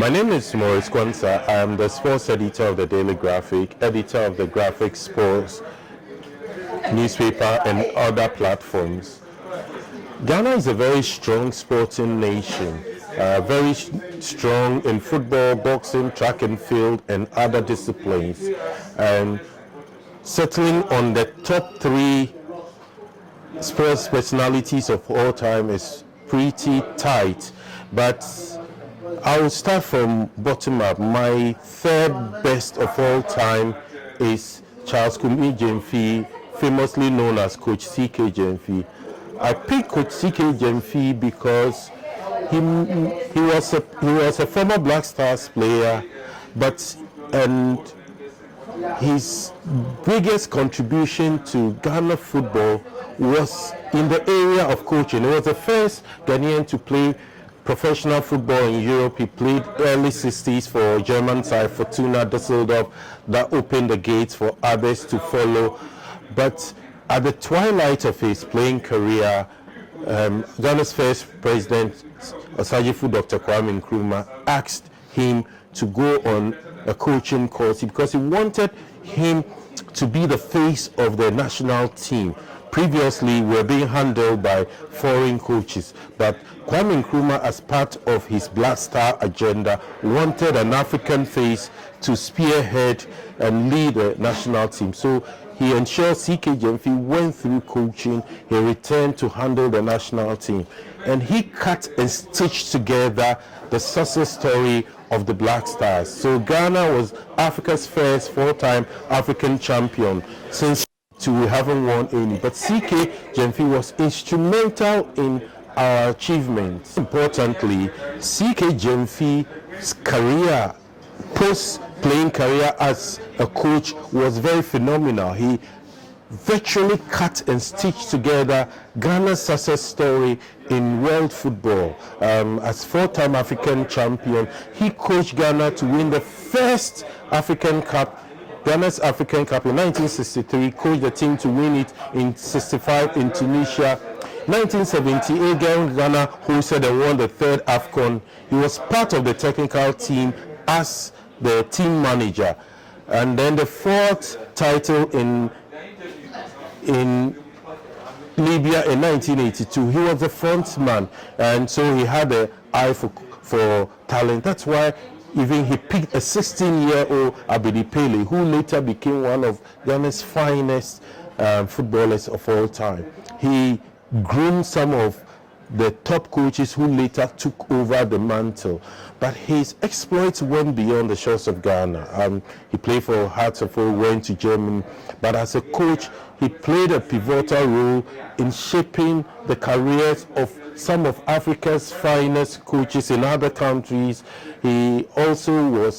My name is Maurice Quansah. I am the sports editor of the Daily Graphic, editor of the Graphic Sports newspaper and other platforms. Ghana is a very strong sporting nation, very strong in football, boxing, track and field, and other disciplines. And settling on the top 3 sports personalities of all time is pretty tight. But I will start from bottom up. My 3rd best of all time is Charles Kumi Gyamfi, famously known as Coach C.K. Gyamfi. I picked Coach C.K. Gyamfi because he was a former Black Stars player, and his biggest contribution to Ghana football was in the area of coaching. He was the first Ghanaian to play professional football in Europe. He played early 60s for German side Fortuna Düsseldorf. That opened the gates for others to follow. But at the twilight of his playing career, Ghana's first president, Osagyefo Dr. Kwame Nkrumah, asked him to go on a coaching course because he wanted him to be the face of the national team. Previously, we were being handled by foreign coaches, but Kwame Nkrumah, as part of his Black Star agenda, wanted an African face to spearhead and lead the national team. So he ensured C.K. Gyamfi went through coaching. He returned to handle the national team, and he cut and stitched together the success story of the Black Stars. So Ghana was Africa's first 4-time African champion. Since we haven't won any, but C.K. Gyamfi was instrumental in our achievements. Importantly, C.K. Gyamfi's career, post-playing career as a coach, was very phenomenal. He virtually cut and stitched together Ghana's success story in world football. As 4-time African champion, he coached Ghana to win the first African Cup, Ghana's African Cup, in 1963, coached the team to win it in 65 in Tunisia. 1978, Ghana hosted and won the 3rd AFCON. He was part of the technical team as the team manager. And then the 4th title in Libya in 1982, he was the front man, and so he had an eye for talent. That's why even he picked a 16-year-old Abedi Pele, who later became one of Ghana's finest footballers of all time. He groomed some of the top coaches who later took over the mantle. But his exploits went beyond the shores of Ghana. He played for Hearts of Oak, went to Germany, but as a coach, he played a pivotal role in shaping the careers of some of Africa's finest coaches in other countries. He served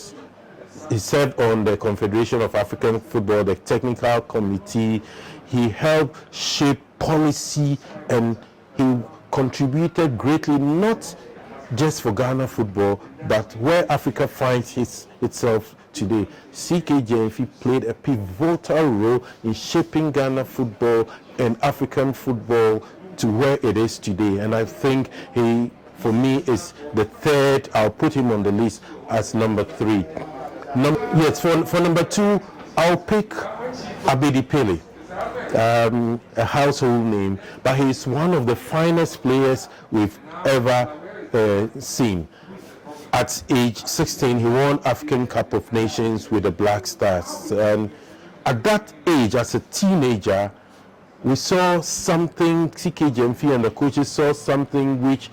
on the Confederation of African Football, the technical committee. He helped shape policy, and he contributed greatly, not just for Ghana football, but where Africa finds itself today. C.K. Gyamfi played a pivotal role in shaping Ghana football and African football to where it is today. And I think he, for me, is the 3rd. I'll put him on the list as number 3. For number 2, I'll pick Abedi Pele. A household name, but he's one of the finest players we've ever seen. At age 16, he won African Cup of Nations with the Black Stars, and at that age, as a teenager, we saw something. C.K. Gyamfi and the coaches saw something which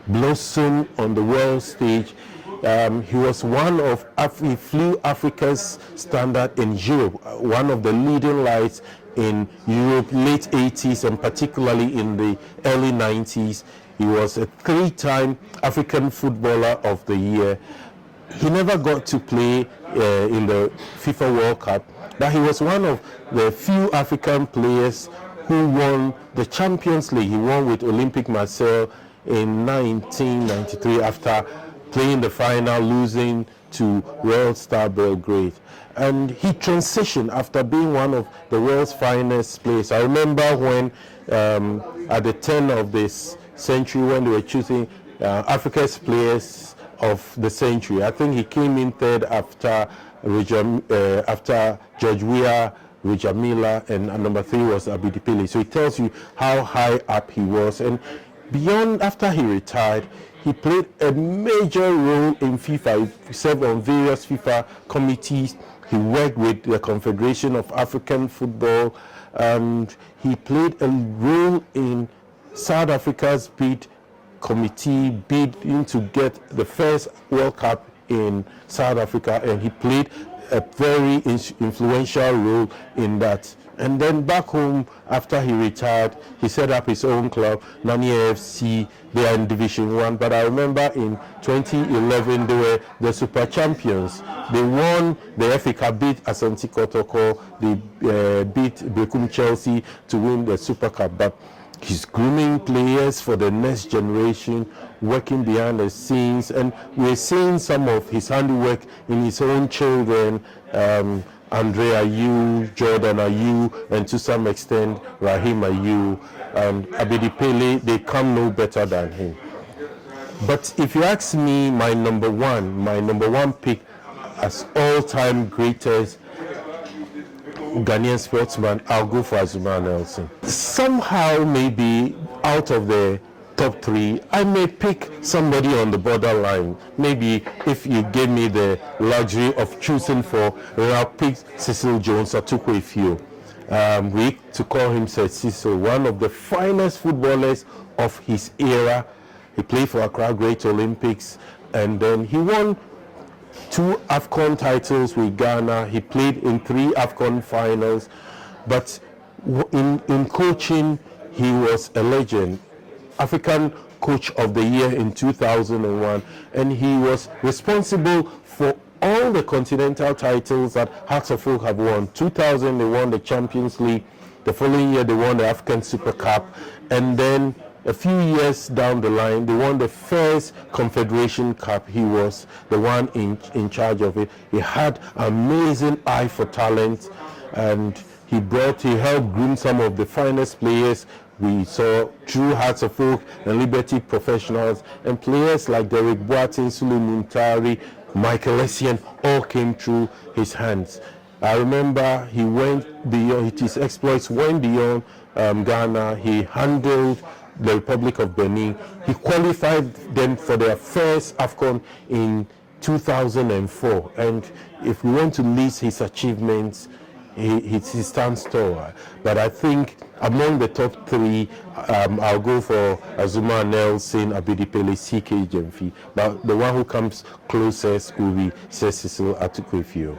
blossomed on the world stage. He was he flew Africa's standard in Europe, one of the leading lights in Europe, late 80s and particularly in the early 90s. He was a 3-time African Footballer of the Year. He never got to play in the FIFA World Cup, but he was one of the few African players who won the Champions League. He won with Olympique Marseille in 1993 after playing the final, losing to World Star Belgrade. And he transitioned after being one of the world's finest players. I remember when at the turn of this century, when they were choosing Africa's players of the century. I think he came in third after George Weah, Roger Miller, and number 3 was Abedi Pele. So it tells you how high up he was. And beyond, after he retired, he played a major role in FIFA. He served on various FIFA committees. He worked with the Confederation of African Football, and he played a role in South Africa's bid to get the first World Cup in South Africa, and he played a very influential role in that. And then back home, after he retired, he set up his own club, Nani AFC. They are in Division 1. But I remember in 2011, they were the super champions. They won the FA Cup, beat Asante Kotoko. They beat Bekum Chelsea to win the Super Cup. But he's grooming players for the next generation, working behind the scenes. And we're seeing some of his handiwork in his own children, Andre Ayew, Jordan Ayew, and to some extent Rahim Ayew and Abedi Pele. They come no better than him. But if you ask me, my number one pick as all-time greatest Ghanaian sportsman, I'll go for Azumah Nelson. Somehow, maybe out of the top 3, I may pick somebody on the borderline. Maybe if you gave me the luxury of choosing I'll pick Cecil Jones or Tukwe Fio. We to call him Sir Cecil, one of the finest footballers of his era. He played for Accra Great Olympics, and then he won 2 AFCON titles with Ghana. He played in 3 AFCON finals, but in coaching, he was a legend. African Coach of the Year in 2001, and he was responsible for all the continental titles that Hearts of Oak have won. 2000, they won the Champions League. The following year, they won the African Super Cup, and then a few years down the line, they won the first Confederation Cup. He was the one in charge of it. He had amazing eye for talent, and he helped groom some of the finest players. We saw true Hearts of Oak and Liberty professionals, and players like Derek Boateng, Sulu Muntari, Michael Essien all came through his hands. I remember he went beyond, his exploits went beyond Ghana. He handled the Republic of Benin. He qualified them for their first AFCON in 2004. And if we want to list his achievements, he stands tall. But I think among the top 3, I'll go for Azumah Nelson, Abedi Pele, CK Jemfi. But the one who comes closest will be Sir Cecil Atuquefio.